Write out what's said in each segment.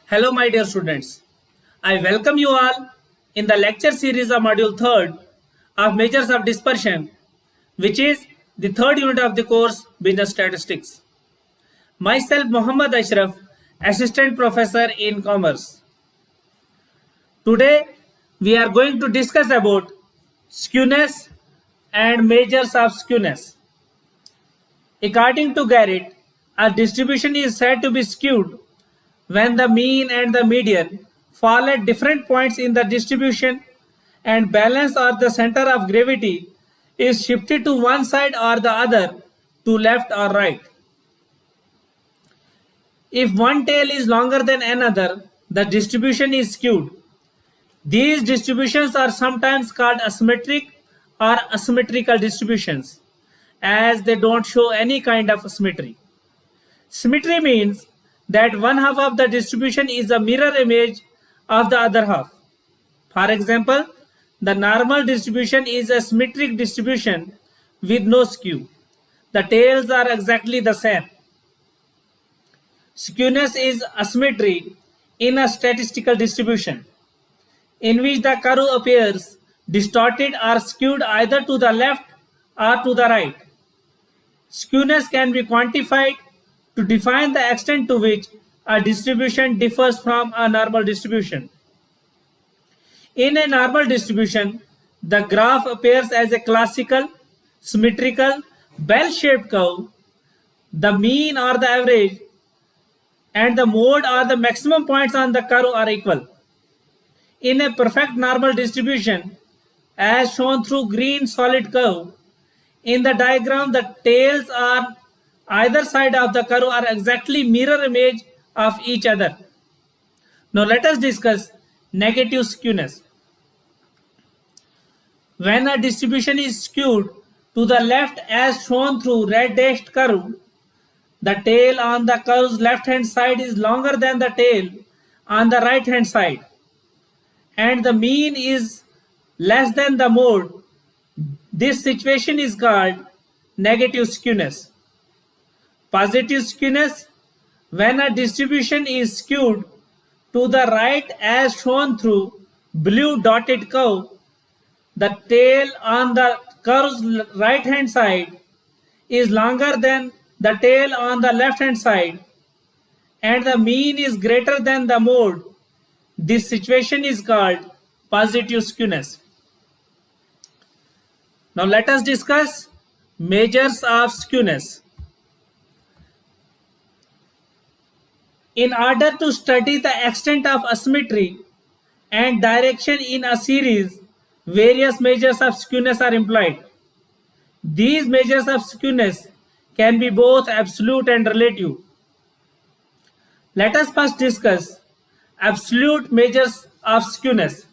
Hello, my dear students. I welcome you all in the lecture series of Module 3rd of Measures of Dispersion, which is the third unit of the course Business Statistics. Myself, Muhammad Ashraf, Assistant Professor in Commerce. Today, we are going to discuss about skewness and measures of skewness. According to Garrett, a distribution is said to be skewed when the mean and the median fall at different points in the distribution and balance or the center of gravity is shifted to one side or the other, to left or right. If one tail is longer than another, the distribution is skewed. These distributions are sometimes called asymmetric or asymmetrical distributions, as they don't show any kind of symmetry. Symmetry means that one half of the distribution is a mirror image of the other half. For example, the normal distribution is a symmetric distribution with no skew. The tails are exactly the same. Skewness is asymmetry in a statistical distribution, in which the curve appears distorted or skewed either to the left or to the right. Skewness can be quantified to define the extent to which a distribution differs from a normal distribution. In a normal distribution, the graph appears as a classical, symmetrical, bell-shaped curve. The mean or the average and the mode or the maximum points on the curve are equal. In a perfect normal distribution, as shown through green solid curve, in the diagram the tails on either side of the curve are exactly mirror image of each other. Now let us discuss negative skewness. When a distribution is skewed to the left as shown through red dashed curve, the tail on the curve's left hand side is longer than the tail on the right hand side, and the mean is less than the mode. This situation is called negative skewness. Positive skewness: when a distribution is skewed to the right as shown through blue dotted curve, the tail on the curve's right hand side is longer than the tail on the left hand side, and the mean is greater than the mode. This situation is called positive skewness. Now let us discuss measures of skewness. In order to study the extent of asymmetry and direction in a series, various measures of skewness are employed. These measures of skewness can be both absolute and relative. Let us first discuss absolute measures of skewness.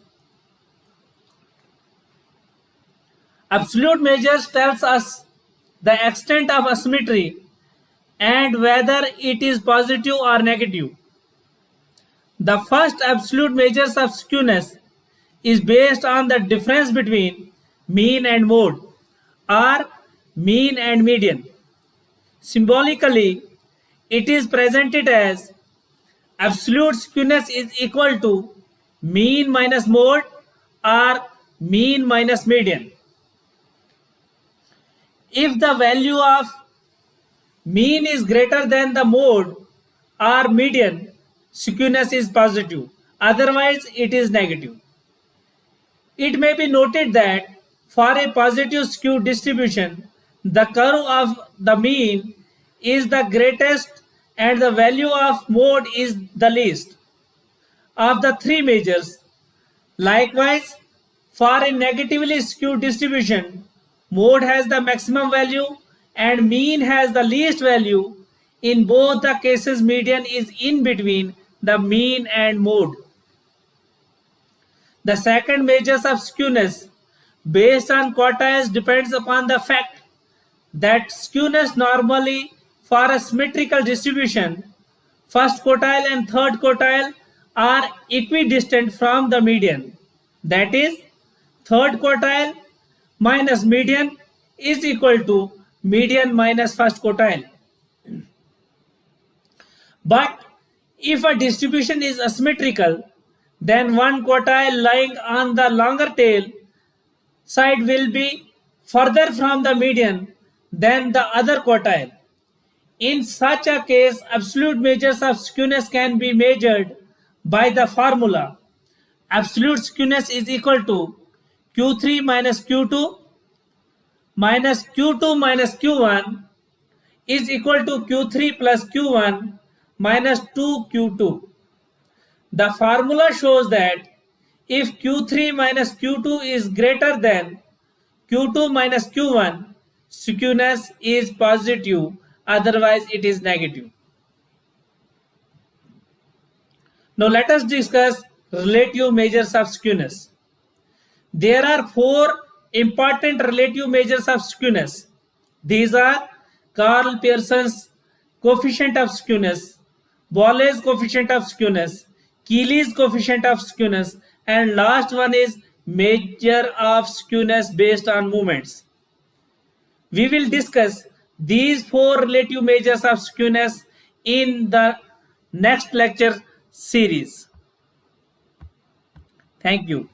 Absolute measures tells us the extent of asymmetry and whether it is positive or negative. The first absolute measures of skewness is based on the difference between mean and mode, or mean and median. Symbolically, it is presented as absolute skewness is equal to mean minus mode or mean minus median. If the value of mean is greater than the mode or median, skewness is positive, otherwise it is negative. It may be noted that for a positive skew distribution, the curve of the mean is the greatest and the value of mode is the least of the three measures. Likewise, for a negatively skewed distribution, mode has the maximum value and mean has the least value. In both the cases, median is in between the mean and mode. The second measures of skewness based on quartiles depends upon the fact that skewness normally for a symmetrical distribution, first quartile and third quartile are equidistant from the median. That is, third quartile minus median is equal to median minus first quartile. But If a distribution is asymmetrical, then one quartile lying on the longer tail side will be further from the median than the other quartile. In such a case, absolute measures of skewness can be measured by the formula. Absolute skewness is equal to Q3 minus Q2 minus Q2 minus Q1 is equal to Q3 plus Q1 minus 2Q2. The formula shows that if Q3 minus Q2 is greater than Q2 minus Q1, skewness is positive, otherwise it is negative. Now let us discuss relative measures of skewness. There are four important relative measures of skewness. These are Karl Pearson's coefficient of skewness, Waller's coefficient of skewness, Keely's coefficient of skewness, and last one is measure of skewness based on moments. We will discuss these four relative measures of skewness in the next lecture series. Thank you.